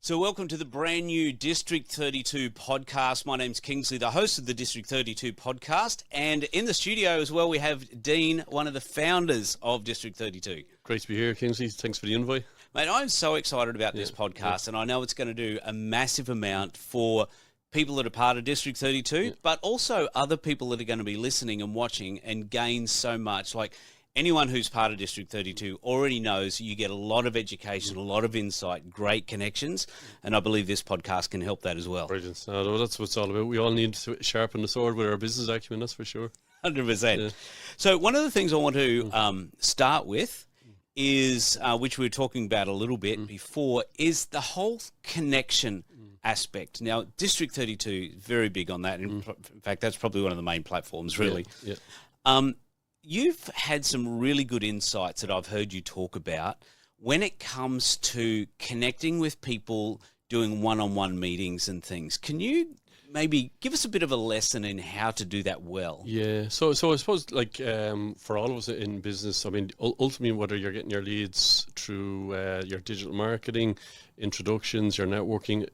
So welcome to the brand new District 32 podcast. My name's Kingsley, the host of the District 32 podcast. And in the studio as well, we have Dean, one of the founders of District 32. Great to be here, Kingsley. Thanks for the invite. Mate, I'm so excited about this podcast, and I know it's going to do a massive amount for people that are part of District 32, but also other people that are going to be listening and watching and gain so much. Like, anyone who's part of District 32 already knows you get a lot of education, a lot of insight, great connections, and I believe this podcast can help that as well. Brilliant. No, that's what it's all about. We all need to sharpen the sword with our business acumen, that's for sure. 100%. Yeah. So one of the things I want to start with is, which we were talking about a little bit before, is the whole connection aspect. Now, District 32 is very big on that. In fact, that's probably one of the main platforms, really. Yeah. You've had some really good insights that I've heard you talk about when it comes to connecting with people, doing one-on-one meetings and things. Can you maybe give us a bit of a lesson in how to do that well? Yeah, so I suppose, like, for all of us in business, I mean, ultimately, whether you're getting your leads through your digital marketing, introductions, your networking,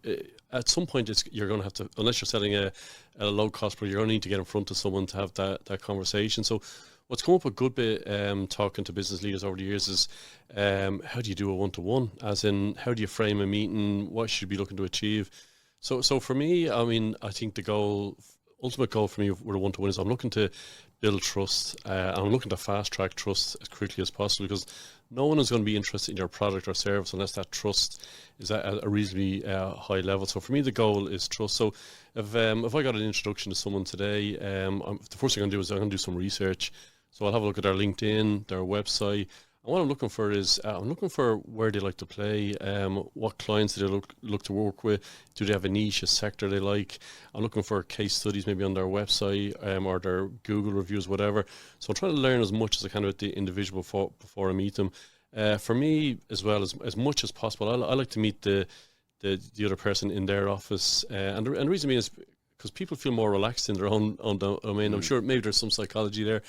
at some point you're going to have to, unless you're selling a low-cost product, you're going to need to get in front of someone to have that conversation. So what's come up a good bit talking to business leaders over the years is how do you do a one-to-one? As in, how do you frame a meeting? What should you be looking to achieve? So for me, I mean, I think the ultimate goal for me with a one-to-one is I'm looking to build trust. I'm looking to fast-track trust as quickly as possible, because no one is going to be interested in your product or service unless that trust is at a reasonably high level. So for me, the goal is trust. So if I got an introduction to someone today, the first thing I'm going to do is I'm going to do some research. So I'll have a look at their LinkedIn, their website. And what I'm looking for is, I'm looking for where they like to play, what clients do they look to work with, do they have a niche, a sector they like. I'm looking for case studies maybe on their website or their Google reviews, whatever. So I'm trying to learn as much as I can about the individual before I meet them. For me, as well, as much as possible, I like to meet the other person in their office. And the reason being is, because people feel more relaxed in their own domain. I'm sure maybe there's some psychology there.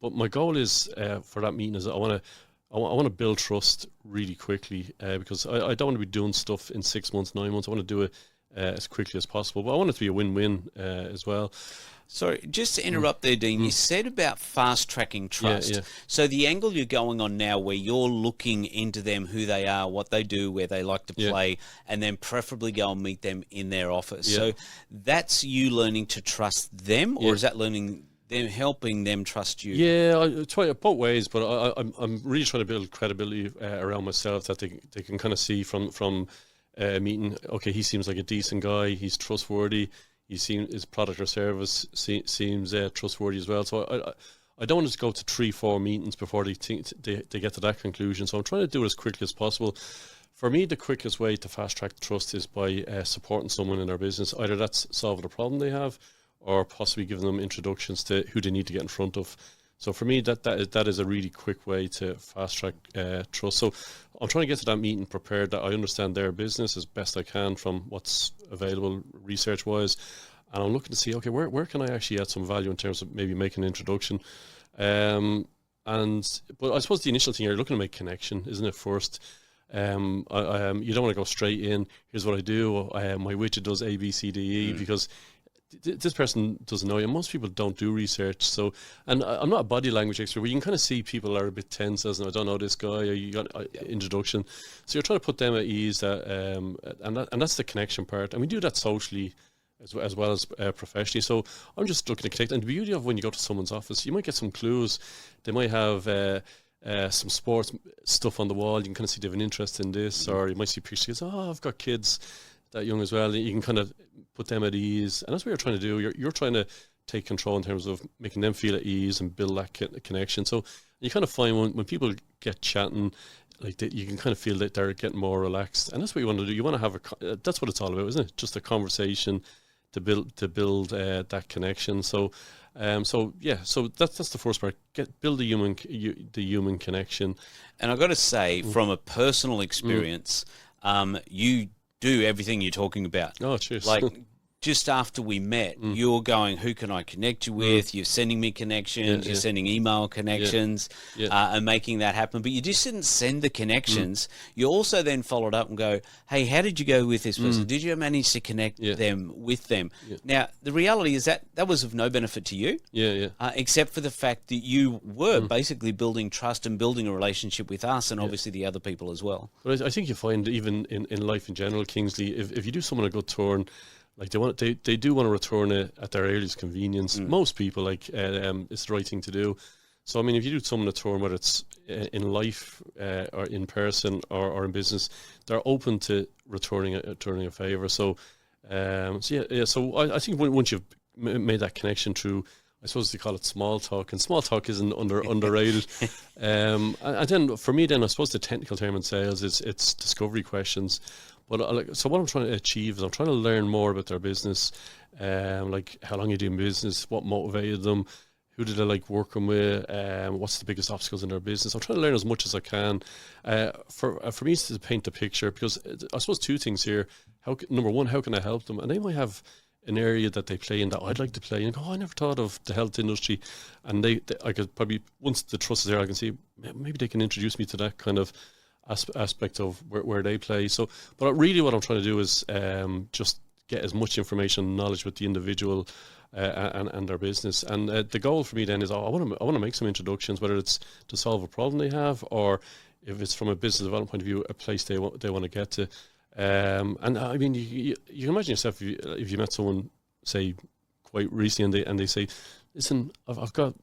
But my goal is for that meeting is I want to build trust really quickly, because I don't want to be doing stuff in 6 months, 9 months. I want to do it as quickly as possible. But I want it to be a win-win as well. Sorry, just to interrupt there, Dean, you said about fast-tracking trust. Yeah. So the angle you're going on now, where you're looking into them, who they are, what they do, where they like to play, and then preferably go and meet them in their office. Yeah. So that's you learning to trust them, or is that learning them, helping them trust you? Yeah, I try it both ways, but I'm really trying to build credibility around myself, that they can kind of see from a meeting, okay, he seems like a decent guy, he's trustworthy. His product or service seems trustworthy as well. So I don't want to go to 3-4 meetings before they get to that conclusion. So I'm trying to do it as quickly as possible. For me, the quickest way to fast track trust is by supporting someone in their business. Either that's solving a problem they have, or possibly giving them introductions to who they need to get in front of. So for me, that is a really quick way to fast track trust. So I'm trying to get to that meeting prepared, that I understand their business as best I can from what's available research wise, and I'm looking to see, okay, where can I actually add some value in terms of maybe making an introduction. But I suppose the initial thing, you're looking to make connection, isn't it? First, you don't want to go straight in. Here's what I do. My widget does A, B, C, D, E, because this person doesn't know you. Most people don't do research. So, and I'm not a body language expert, but you can kind of see people are a bit tense, as I don't know this guy, or you got introduction. So you're trying to put them at ease, and that's the connection part. And we do that socially as well as professionally. So I'm just looking to connect. And the beauty of when you go to someone's office, you might get some clues. They might have some sports stuff on the wall. You can kind of see they have an interest in this, or you might see pictures. Oh, I've got kids that young as well. You can kind of put them at ease, and that's what you're trying to do. You're trying to take control in terms of making them feel at ease and build that connection. So you kind of find when people get chatting, like you can kind of feel that they're getting more relaxed, and that's what you want to do. You want to have that's what it's all about, isn't it? Just a conversation to build that connection. So that's the first part. Build the human connection. And I've got to say, from a personal experience, you do everything you're talking about. Oh, cheers. Like, just after we met, you're going, who can I connect you with? You're sending me connections, you're sending email connections, and making that happen. But you just didn't send the connections. You also then followed up and go, hey, how did you go with this person? Did you manage to connect them with them? Now, the reality is that was of no benefit to you, except for the fact that you were basically building trust and building a relationship with us and obviously the other people as well. But I think you find even in life in general, Kingsley, if you do someone a good turn, like they do want to return it at their earliest convenience. Most people, it's the right thing to do. So, I mean, if you do someone a turn, whether it's in life or in person or in business, they're open to returning a favour. So, So I think once you've made that connection through, I suppose they call it small talk, and small talk isn't underrated. And then for me, I suppose the technical term in sales is it's discovery questions. But so what I'm trying to achieve is I'm trying to learn more about their business, like how long you do in business, what motivated them, who did they like working with, what's the biggest obstacles in their business. I'm trying to learn as much as I can. For me to paint the picture, because I suppose two things here. Number one, how can I help them? And they might have an area that they play in that I'd like to play in. And go, I never thought of the health industry. And I could probably, once the trust is there, I can see maybe they can introduce me to that kind of aspect of where they play. So, but really what I'm trying to do is just get as much information and knowledge with the individual and their business. And the goal for me then is I want to make some introductions, whether it's to solve a problem they have, or if it's from a business development point of view, a place they want to get to. And I mean, you can imagine yourself if you met someone, say, quite recently, and they say, listen, I've got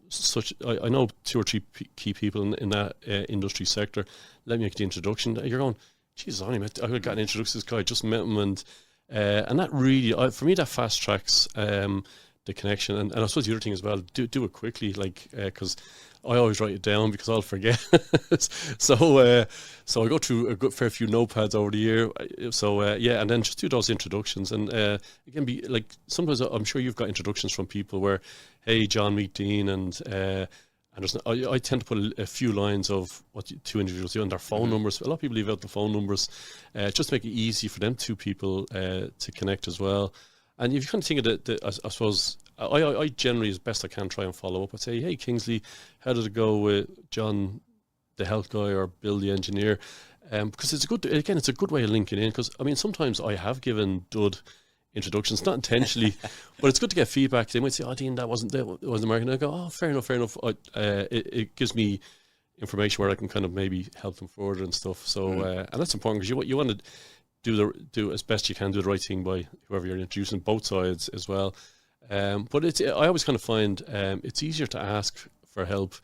I know 2 or 3 key people in that industry sector. Let me make the introduction. You're going, Jesus, I got an introduction to this guy, I just met him, and that really, for me, that fast tracks the connection. And I suppose the other thing as well, do it quickly, like, because I always write it down because I'll forget. So I go through a good fair few notepads over the year. So and then just do those introductions. And it can be like, sometimes I'm sure you've got introductions from people where, hey, John, meet Dean, and I tend to put a few lines of what 2 individuals do and their phone numbers. A lot of people leave out the phone numbers, just to make it easy for them 2 people to connect as well. And if you kind of think of I suppose, I generally, as best I can, try and follow up. I'd say, hey, Kingsley, how did it go with John, the health guy, or Bill, the engineer? Because it's a good way of linking in. Because, I mean, sometimes I have given dud introductions, not intentionally, but it's good to get feedback. They might say, oh, Dean, that wasn't American. I go, oh, fair enough. It gives me information where I can kind of maybe help them further and stuff. So, and that's important, because you want to do as best you can, do the right thing by whoever you're introducing, both sides as well. But I always kind of find it's easier to ask for help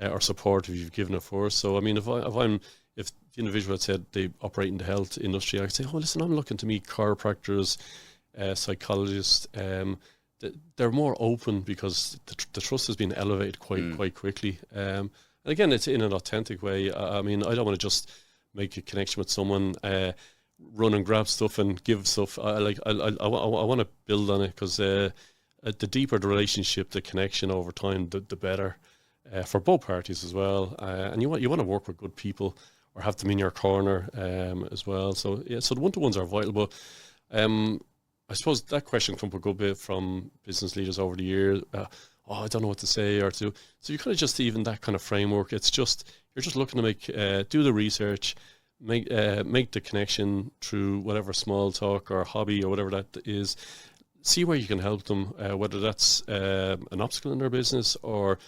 or support if you've given it first. So I mean, if the individual had said they operate in the health industry, I could say, oh, listen, I'm looking to meet chiropractors, psychologists. They're more open because the trust has been elevated quite quickly. And again, it's in an authentic way. I mean, I don't want to just make a connection with someone, run and grab stuff and give stuff. I want to build on it, because the deeper the relationship, the connection over time, the better for both parties as well. And you want to work with good people, or have them in your corner as well. So so the one-to-ones are vital. But I suppose that question comes up a good bit from business leaders over the years. I don't know what to say or to. So you kind of just, even that kind of framework, it's just, you're just looking to make do the research, make the connection through whatever small talk or hobby or whatever that is. See where you can help them, whether that's an obstacle in their business or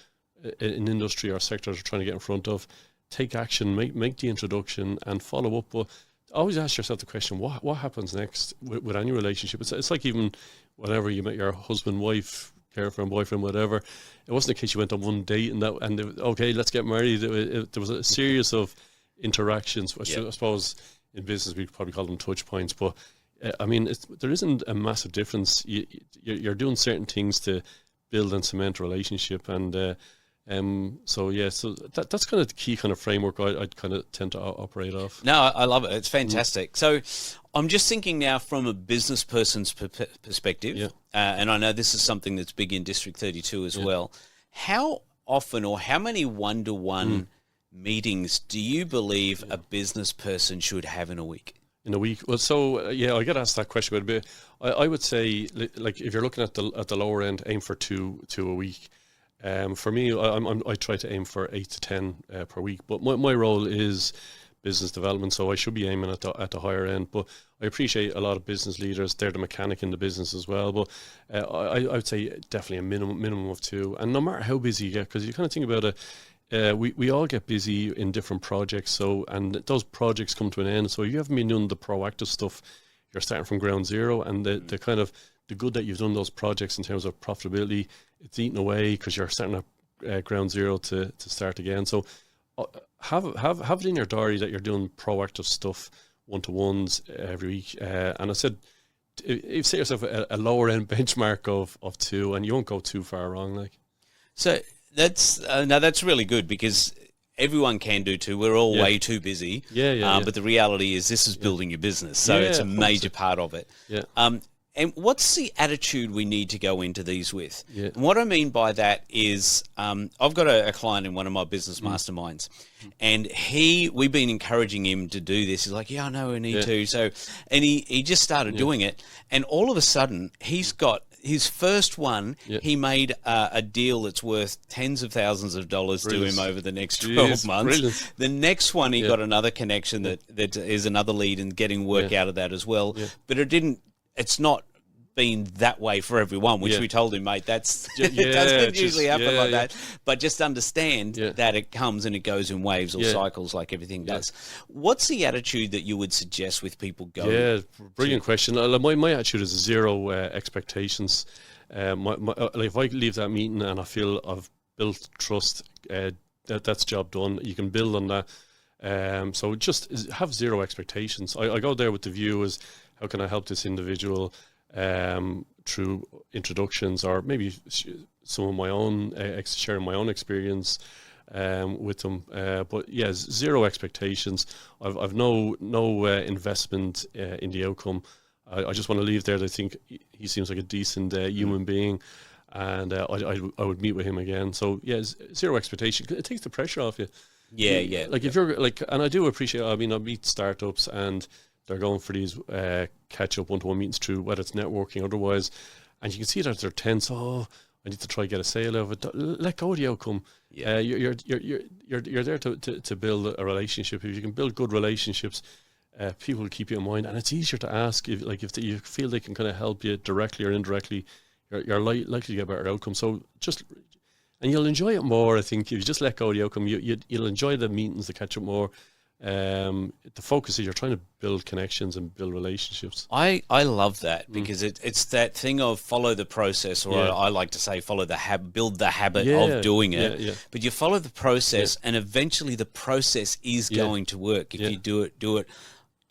an industry or sector they're trying to get in front of. Take action, make the introduction, and follow up. But always ask yourself the question: what happens next with any relationship? It's like, even whenever you met your husband, wife, girlfriend, boyfriend, whatever. It wasn't a case you went on one date and okay, let's get married. There was a series of interactions. I suppose in business we probably call them touch points, but I mean, there isn't a massive difference. You're doing certain things to build and cement a relationship, and so that's kind of the key kind of framework I'd kind of tend to operate off. No, I love it. It's fantastic. So I'm just thinking now from a business person's perspective, and I know this is something that's big in District 32 as well. How often, or how many one-to-one meetings do you believe a business person should have in a week? in a week. Well, so yeah, I get asked that question quite a bit. I would say, like, if you're looking at the lower end, aim for two a week. For me, I try to aim for 8 to 10 per week. But my role is business development, so I should be aiming at the higher end. But I appreciate a lot of business leaders; they're the mechanic in the business as well. But I would say definitely a minimum of 2. And no matter how busy you get, because you kind of think about it, we all get busy in different projects. So, and those projects come to an end. So you haven't been doing the proactive stuff. You're starting from ground zero, and the kind of the good that you've done those projects in terms of profitability, it's eaten away because you're starting at ground zero to start again. So have it in your diary that you're doing proactive stuff, one-to-ones every week. And I said, if you set yourself a lower end benchmark of 2, and you won't go too far wrong. Like, so that's that's really good, because everyone can do 2. We're all way too busy. But the reality is, this is building your business, so it's a major part of it. And what's the attitude we need to go into these with? And what I mean by that is, I've got a client in one of my business masterminds, and we've been encouraging him to do this. He's like, yeah, I know we need to. So, and he just started doing it, and all of a sudden he's got his first one. He made a deal that's worth tens of thousands of dollars to him over the next 12 months. Brilliant. The next one, he got another connection that is another lead, and getting work out of that as well. But it's not been that way for everyone, which we told him, mate, it doesn't usually happen like that. But just understand that it comes and it goes in waves or cycles, like everything does. What's the attitude that you would suggest with people going? Yeah, brilliant question. My attitude is 0 expectations. Like, if I leave that meeting and I feel I've built trust, that's job done. You can build on that. So just have 0 expectations. I go there with the view as, how can I help this individual through introductions, or maybe some of my own, sharing my own experience with them. But yeah, 0 expectations. I've no investment in the outcome. I just want to leave there. I think he seems like a decent human being, and I would meet with him again. So yeah, 0 expectation. It takes the pressure off you. Like if you're like, and I do appreciate. I mean, I meet startups and they're going for these catch-up one-to-one meetings through, whether it's networking or otherwise, and you can see that they're tense. Oh, I need to try get a sale out of it. Let go of the outcome. You're there to build a relationship. If you can build good relationships, people will keep you in mind, and it's easier to ask if you feel they can kind of help you directly or indirectly. You're likely to get a better outcome. So and you'll enjoy it more. I think if you just let go of the outcome, you'll enjoy the meetings, the catch-up more. The focus is you're trying to build connections and build relationships. I love that, because it's that thing of follow the process, or I like to say build the habit of doing it. But you follow the process, and eventually the process is going to work if you do it.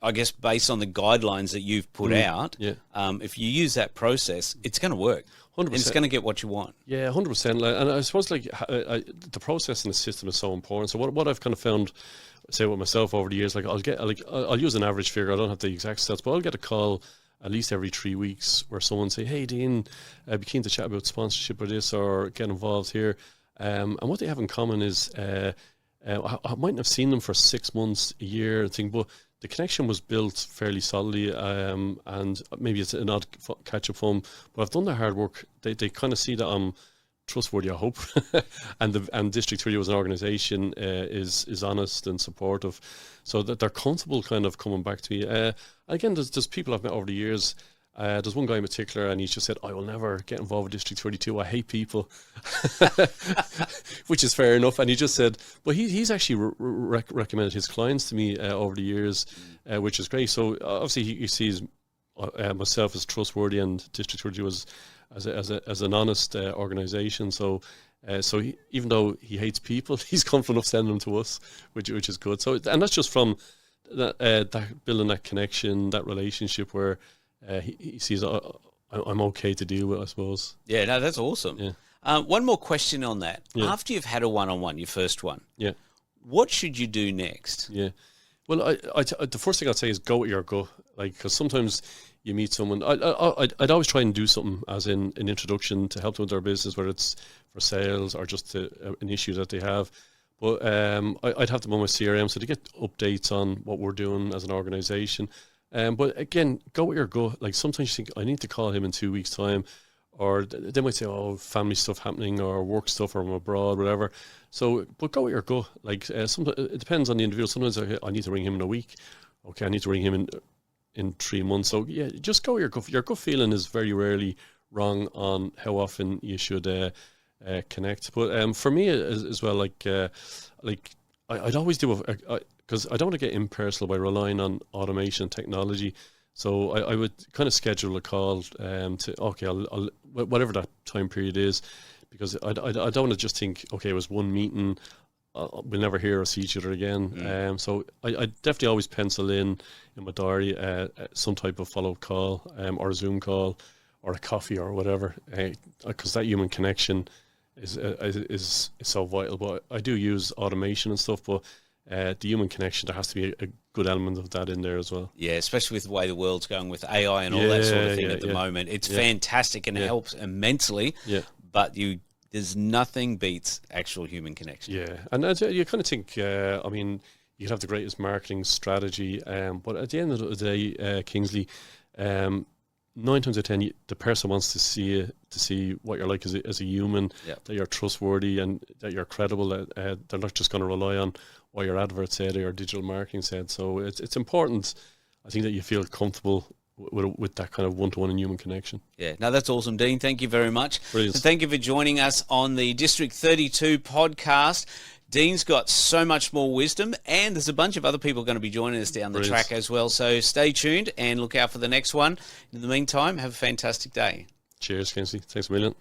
I guess based on the guidelines that you've put out, if you use that process, it's going to work. 100%. And it's going to get what you want. Yeah, 100%. And I suppose the process and the system is so important. So what I've kind of found, say with myself over the years, like I'll use an average figure. I don't have the exact stats, but I'll get a call at least every 3 weeks where someone say, "Hey, Dean, I'd be keen to chat about sponsorship or this, or get involved here." And what they have in common is I mightn't have seen them for 6 months, a year, but the connection was built fairly solidly, and maybe it's an odd catch-up phone, but I've done the hard work. They kind of see that I'm trustworthy, I hope, and District 30 as an organisation is honest and supportive, so that they're comfortable kind of coming back to me. Again, there's people I've met over the years. There's one guy in particular, and he just said, "I will never get involved with District 32. I hate people," which is fair enough. And he just said, "Well, he's actually recommended his clients to me over the years, which is great." So obviously he sees myself as trustworthy, and District 32 as an honest organisation. So even though he hates people, he's confident of sending them to us, which is good. So, and that's just from that building that connection, that relationship where. He sees I'm okay to deal with, I suppose. Yeah, no, that's awesome. Yeah. One more question on that. Yeah. After you've had a one-on-one, your first one, what should you do next? Yeah, well, the first thing I'd say is go with your gut, like, because sometimes you meet someone. I'd always try and do something, as in an introduction to help them with their business, whether it's for sales or just an issue that they have. But I'd have them on my CRM, so to get updates on what we're doing as an organisation. But again, go with your gut. Like sometimes you think, I need to call him in 2 weeks' time, or they might say, oh, family stuff happening, or work stuff, or I'm abroad, whatever. So, but go with your gut. Like sometimes it depends on the individual. Sometimes I need to ring him in a week. Okay, I need to ring him in 3 months. So yeah, just go with your gut. Your gut feeling is very rarely wrong on how often you should connect. But for me as well, like I'd always do because I don't want to get impersonal by relying on automation and technology. So I would kind of schedule a call to, okay, I'll whatever that time period is, because I don't want to just think, okay, it was one meeting, we'll never hear or see each other again. So I definitely always pencil in my diary some type of follow-up call or a Zoom call or a coffee or whatever, because that human connection is so vital. But I do use automation and stuff, but the human connection, there has to be a good element of that in there as well. Yeah, especially with the way the world's going with AI and all that sort of thing at the moment. It's fantastic and it helps immensely. Yeah. But there's nothing beats actual human connection. Yeah, and you kind of think, I mean, you have the greatest marketing strategy, but at the end of the day, Kingsley, 9 times out of 10, the person wants to see what you're like as a human, that you're trustworthy and that you're credible, that they're not just going to rely on what your advert said or your digital marketing said. So it's important, I think, that you feel comfortable with that kind of one-to-one and human connection. Yeah, no, that's awesome, Dean. Thank you very much. Brilliant. So thank you for joining us on the District 32 podcast. Dean's got so much more wisdom, and there's a bunch of other people going to be joining us down the track as well. So stay tuned and look out for the next one. In the meantime, have a fantastic day. Cheers, Kingsley. Thanks a million.